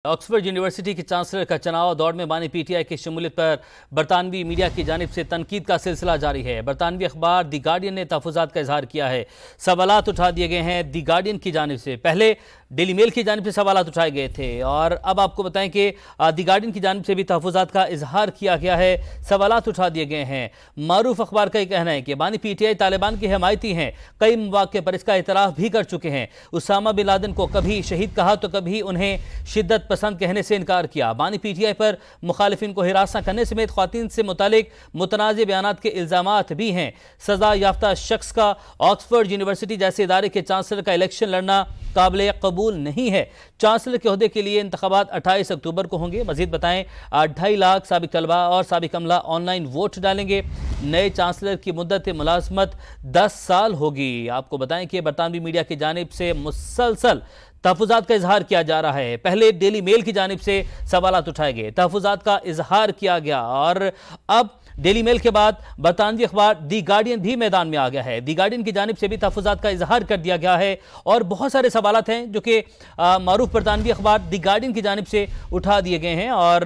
Oxford university के chancellor का चुनाव दौड़ में बानी पीटीआई की शमूलियत पर बरतानवी मीडिया की जानिब से तनकीद का सिलसिला जारी है। बरतानवी अखबार दी गार्डियन ने तहफ़्फ़ुज़ात का इजहार किया है। सवालात उठा दिए गए हैं दी गार्डियन की जानिब से। पहले डेली मेल की जानिब से सवालात उठाए गए थे और अब आपको बताएं कि दी गार्डियन की जानिब से भी तहफ़्फ़ुज़ात का इजहार किया गया है, सवालात उठा दिए गए हैं। मारूफ अखबार का ये कहना है कि बानी पीटीआई तालिबान के हमायती हैं, कई मौक़े पर इसका इतराफ़ भी कर चुके हैं। उसामा बिन लादेन को कभी शहीद कहा तो कभी उन्हें शिद्दत पसंद कहने से इनकार किया। बानी पीटीआई पर मुखालिफिन को हिरासत करने समेत ख्वातीन से मुतालिक मुतनाज़ बयानात के इल्ज़ामात भी हैं। सज़ा याफ्ता शख्स का ऑक्सफोर्ड यूनिवर्सिटी जैसे इदारे के चांसलर का इलेक्शन लड़ना काबिल कबूल नहीं है। चांसलर के ओहदे के लिए इंतखाबात 28 अक्टूबर को होंगे। मजीद बताएं 2.5 लाख साबिक तलबा और साबिक अमला ऑनलाइन वोट डालेंगे। नए चांसलर की मुद्दत मुलाजमत 10 साल होगी। आपको बताएं कि बरतानवी मीडिया की जानिब से मुसलसल तहफ़्फ़ुज़ात का इजहार किया जा रहा है। पहले डेली मेल की जानिब से सवालात उठाए गए, तहफ़्फ़ुज़ात का इजहार किया गया और अब डेली मेल के बाद बरतानवी अखबार दी गार्डियन भी मैदान में आ गया है। दी गार्डियन की जानिब से भी तहफ़्फ़ुज़ात का इजहार कर दिया गया है और बहुत सारे सवालात हैं जो कि मारूफ बरतानवी अखबार दी गार्डियन की जानिब से उठा दिए गए हैं और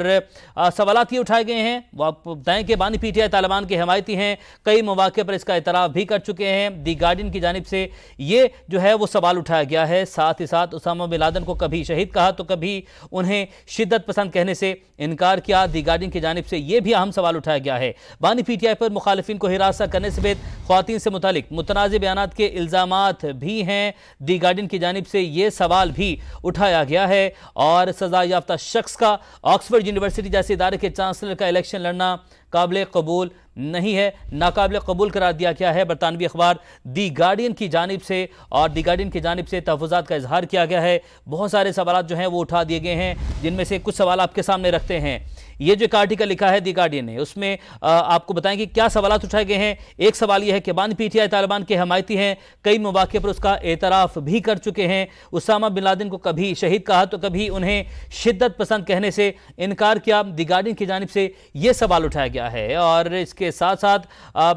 सवालात ये उठाए गए हैं। वो आप बताएं कि बानी पीटीआई तालिबान के हमायती हैं, कई मौक़े पर इसका इतराफ़ भी कर चुके हैं। दी गार्डियन की जानिब से ये जो है वो सवाल उठाया गया है। साथ ही साथ उसामा बिन लादेन को कभी शहीद कहा तो कभी उन्हें शिद्दत पसंद कहने से इनकार किया। दी गार्डियन की जानिब से ये भी अहम सवाल उठाया गया है। बानी पीटीआई पर मुखालिफिन को हिरासत करने समेत ख्वातीन से मुतालिक मुतनाज़ बयानात के इल्ज़ामात भी हैं। दी गार्डियन की जानिब से ये सवाल भी उठाया गया है और सज़ा याफ्ता शख्स का ऑक्सफोर्ड यूनिवर्सिटी जैसे इदारे के चांसलर का इलेक्शन लड़ना काबिल कबूल नहीं है, नाकाबिल कबूल करार दिया गया है। बरतानवी अखबार दी गार्डियन की जानिब से और दी गार्डियन की जानिब से तहफ़्फ़ुज़ात का इजहार किया गया है। बहुत सारे सवालात जो हैं वो उठा दिए गए हैं, जिनमें से कुछ सवाल आपके सामने रखते हैं। ये जो एक आर्टिकल लिखा है दी गार्डियन ने, उसमें आपको बताएं कि क्या सवालात उठाए गए हैं। एक सवाल यह है कि बानी पीटीआई तालिबान के हमायती हैं, कई मौक़े पर उसका एतराफ़ भी कर चुके हैं। उसामा बिन लादेन को कभी शहीद कहा तो कभी उन्हें शिद्दत पसंद कहने से इनकार किया। दी गार्डियन की जानिब से यह सवाल उठाया गया है और इसके साथ साथ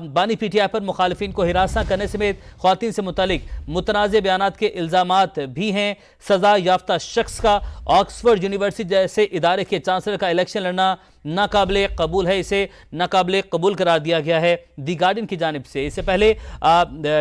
बानी पीटीआई पर मुखालिफिन को हिरासत करने समेत ख्वातीन से मुतालिक मुतनाज़ बयानात के इल्ज़ामात भी हैं। सज़ा याफ्ता शख्स का ऑक्सफोर्ड यूनिवर्सिटी जैसे इदारे के चांसलर का इलेक्शन लड़ना नाकाबिल कबूल है, इसे नाकाबिल कबूल करार दिया गया है दी गार्डियन की जानिब से। इससे पहले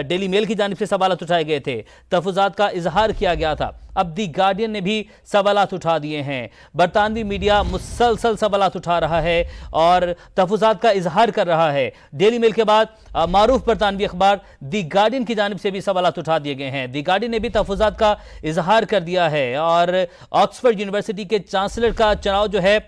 डेली मेल की जानिब से सवालात उठाए गए थे, तहफ़्फ़ुज़ात का इजहार किया गया था। अब दी गार्डियन ने भी सवालात उठा दिए हैं। बरतानवी मीडिया मुसलसल सवालात उठा रहा है और तहफ़्फ़ुज़ात का इजहार कर रहा है। डेली मेल के बाद मारूफ बरतानवी अखबार दी गार्डियन की जानिब से भी सवालात उठा दिए गए हैं। दी गार्डियन ने भी तहफ़्फ़ुज़ात का इजहार कर दिया है और ऑक्सफोर्ड यूनिवर्सिटी के चांसलर का चुनाव जो है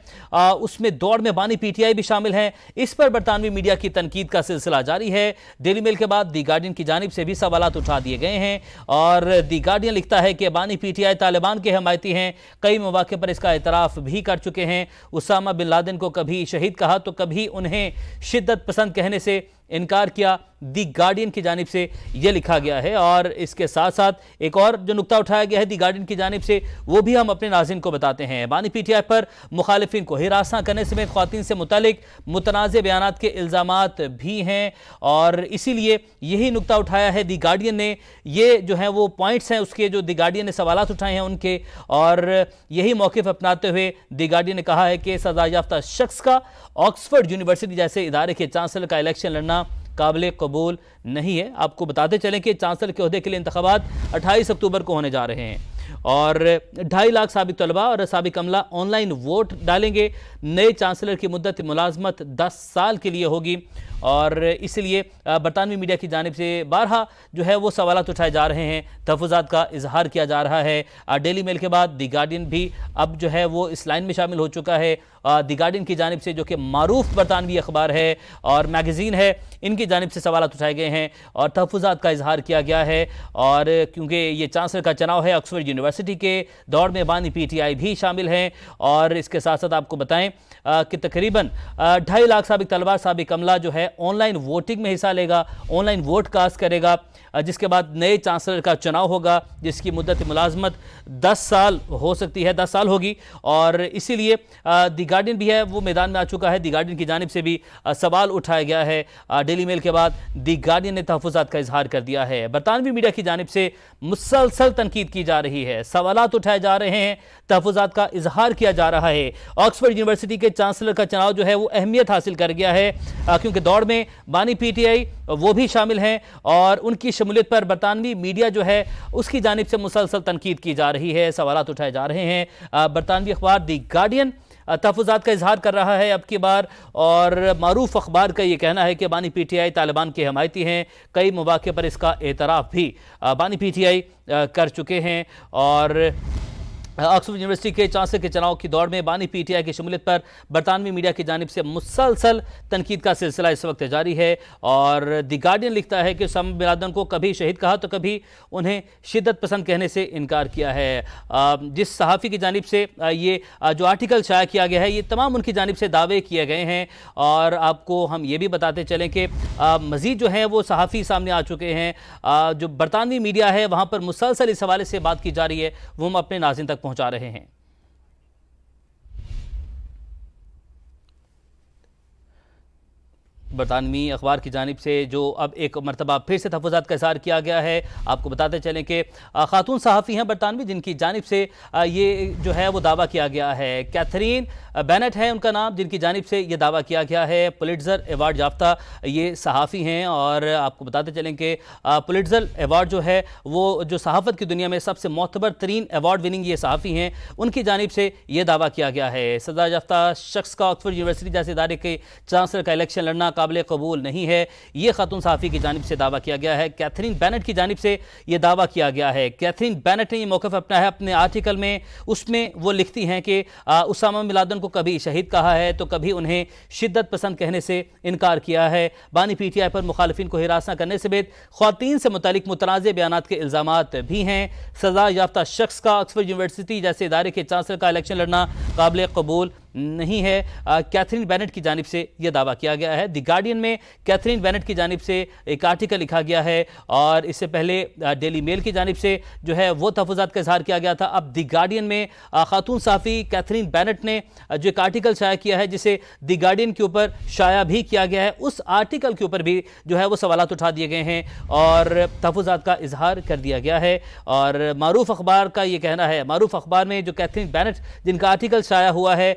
उसमें दौड़ में बानी पीटीआई भी शामिल हैं। इस पर बरतानवी मीडिया की तनकीद का सिलसिला जारी है। डेली मेल के बाद दी गार्डियन की जानिब से भी सवालात उठा दिए गए हैं और दी गार्डियन लिखता है कि बानी पीटीआई तालिबान के हमायती हैं, कई मौक़े पर इसका इतराफ़ भी कर चुके हैं। उसामा बिन लादेन को कभी शहीद कहा तो कभी उन्हें शिद्दत पसंद कहने से इनकार किया। दी गार्डियन की जानिब से यह लिखा गया है और इसके साथ साथ एक और जो नुक्ता उठाया गया है दी गार्डियन की जानिब से, वो भी हम अपने नाज़रीन को बताते हैं। बानी पीटीआई पर मुखालिफिन को हिरासत करने समेत ख्वातीन से मुतालिक मुतनाज़ बयानात के इल्ज़ामात भी हैं और इसीलिए यही नुक्ता उठाया है दी गार्डियन ने। ये जो है वो पॉइंट्स हैं उसके, जो दी गार्डियन ने सवालात उठाए हैं उनके, और यही मौक़िफ़ अपनाते हुए दी गार्डियन ने कहा है कि सज़ा याफ्ता शख्स का ऑक्सफोर्ड यूनिवर्सिटी जैसे इदारे के चांसलर का इलेक्शन लड़ना काबिल कबूल नहीं है। आपको बताते चलें कि चांसलर के ओहदे के लिए इंतखाबात 28 अक्टूबर को होने जा रहे हैं और 2.5 लाख साबिक तलबा और साबिक अमला ऑनलाइन वोट डालेंगे। नए चांसलर की मुद्दत मुलाजमत 10 साल के लिए होगी और इसलिए बरतानवी मीडिया की जानिब से बारहा जो है वो सवालात उठाए जा रहे हैं, तहफ़्फ़ुज़ात का इजहार किया जा रहा है। डेली मेल के बाद दी गार्डियन भी अब जो है वो इस लाइन में शामिल हो चुका है। दी गार्डियन की जानिब से, जो कि मारूफ बरतानवी अखबार है और मैगज़ीन है, इनकी जानिब से सवालात उठाए गए हैं और तहफ़्फ़ुज़ात का इजहार किया गया है। और क्योंकि ये चांसलर का चुनाव है, ऑक्सफोर्ड यूनिवर्सिटी के दौड़ में बानी पीटीआई भी शामिल हैं और इसके साथ साथ आपको बताएं कि तकरीबन 2.5 लाख साबिक तलबा साबिक अमला जो है ऑनलाइन वोटिंग में हिस्सा लेगा, ऑनलाइन वोट कास्ट करेगा, जिसके बाद नए चांसलर का चुनाव होगा जिसकी मुद्दत मुलाजमत 10 साल हो सकती है, 10 साल होगी। और इसीलिए दी गार्डियन भी है वो मैदान में आ चुका है। दी गार्डियन की जानिब से भी सवाल उठाया गया है। डेली मेल के बाद दी गार्डियन ने तहफ़्फ़ुज़ात का इजहार कर दिया है। बरतानवी मीडिया की जानिब से मुसलसल तनकीद की जा रही है। है, सवालात उठाए जा रहे हैं, तहफ़्फ़ुज़ात का इजहार किया जा रहा है। ऑक्सफोर्ड यूनिवर्सिटी के चांसलर का चुनाव जो है वो अहमियत हासिल कर गया है, क्योंकि दौड़ में बानी पीटीआई वो भी शामिल हैं और उनकी शमूलियत पर बरतानवी मीडिया जो है उसकी जानिब से मुसलसल तनकीद की जा रही है, सवालात उठाए जा रहे हैं। बरतानवी अखबार दी गार्डियन तहफ़्फ़ुज़ात का इजहार कर रहा है अब की बार, और मारूफ अखबार का ये कहना है कि बानी पीटीआई तालिबान के हमायती हैं। कई मौक़े पर इसका एतराफ़ भी बानी पीटीआई कर चुके हैं। और ऑक्सफोर्ड यूनिवर्सिटी के चांसलर के चुनाव की दौड़ में बानी पीटीआई की शमूलियत पर बरतानवी मीडिया की जानिब से मुसलसल तनकीद का सिलसिला इस वक्त जारी है। और दी गार्डियन लिखता है कि उसामा बिन लादेन को कभी शहीद कहा तो कभी उन्हें शिद्दत पसंद कहने से इनकार किया है। जिस सहाफ़ी की जानिब से ये जो आर्टिकल शाया किया गया है, ये तमाम उनकी जानिब से दावे किए गए हैं। और आपको हम ये भी बताते चलें कि मज़ीद जो है वो सहाफ़ी सामने आ चुके हैं। जो बरतानवी मीडिया है वहाँ पर मुसलसल इस हवाले से बात की जा रही है, वो हम अपने नाज़रीन तक पहुंचा रहे हैं। बरतानवी अखबार की जानिब से जो अब एक मरतबा फिर से तहफ़्फ़ुज़ात का इज़हार किया गया है। आपको बताते चलें कि खातून सहाफ़ी हैं बरतानवी जिनकी जानिब से ये जो है वो दावा किया गया है। कैथरीन बेनेट है उनका नाम, जिनकी जानिब से ये दावा किया गया है। पुलिट्ज़र अवार्ड याफ्ता ये सहाफ़ी हैं और आपको बताते चलें कि पुलिट्ज़र अवार्ड जो है वो जो सहाफ़त की दुनिया में सबसे मोतबर तरीन अवार्ड विनिंग ये सहाफ़ी हैं, उनकी जानिब से ये दावा किया गया है। सज़ा याफ्ता शख्स का ऑक्सफोर्ड यूनिवर्सिटी जैसे इदारे के चांसलर का इलेक्शन लड़ना काबिल कबूल नहीं है, ये खातून सहाफ़ी की जानिब से दावा किया गया है। कैथरीन बेनेट की जानिब से ये दावा किया गया है। कैथरीन बेनेट ने ये मौक़िफ़ अपना है अपने आर्टिकल में, उसमें वो लिखती हैं कि उसामा बिन लादेन को कभी शहीद कहा है तो कभी उन्हें शिद्दत पसंद कहने से इनकार किया है। बानी पीटीआई पर मुखालिफिन को हिरास न करने समेत ख्वातीन से मुतालिक मुतनाज़ बयानात के इल्ज़ामात भी हैं। सज़ा याफ्ता शख्स का ऑक्सफोर्ड यूनिवर्सिटी जैसे इदारे के चांसलर का इलेक्शन लड़ना काबिल कबूल नहीं है, कैथरीन बेनेट की जानिब से यह दावा किया गया है। दी गार्डियन में कैथरीन बेनेट की जानिब से एक आर्टिकल लिखा गया है और इससे पहले डेली मेल की जानिब से जो है वो तहफ़्फ़ुज़ात का इज़हार किया गया था। अब दी गार्डियन में खातून सहाफ़ी कैथरीन बेनेट ने जो एक आर्टिकल शाया किया है, जिसे दी गार्डियन के ऊपर शाया भी किया गया है, उस आर्टिकल के ऊपर भी जो है वो सवालात उठा दिए गए हैं और तहफ़्फ़ुज़ात का इज़हार कर दिया गया है। और मारूफ अखबार का ये कहना है, मारूफ अखबार में जो कैथरीन बेनेट जिनका आर्टिकल शाया हुआ है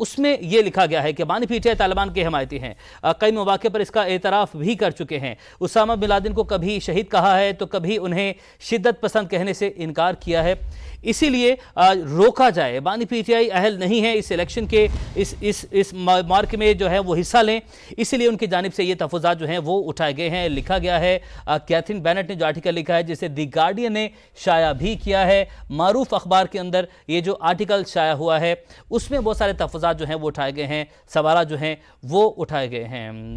उसमें यह लिखा गया है कि बानी पीटीआई तालिबान के हमायती हैं। कई मौक़े पर इसका एतराफ़ भी कर चुके हैं। उसामा बिन लादेन को कभी शहीद कहा है तो कभी उन्हें शिद्दत पसंद कहने से इनकार किया है, इसीलिए रोका जाए। बानी पीटीआई अहल नहीं है इस इलेक्शन के इस मार्क में जो है वो हिस्सा लें, इसीलिए उनकी जानिब से ये तहफ़्फ़ुज़ात जो हैं वो उठाए गए हैं। लिखा गया है, कैथरीन बेनेट ने जो आर्टिकल लिखा है जिसे दी गार्डियन ने शाया भी किया है, मारूफ अखबार के अंदर ये जो आर्टिकल शाया हुआ है उसमें बहुत सारे तहफ़्फ़ुज़ात जो हैं वो उठाए गए हैं, सवाल जो हैं वो उठाए गए हैं।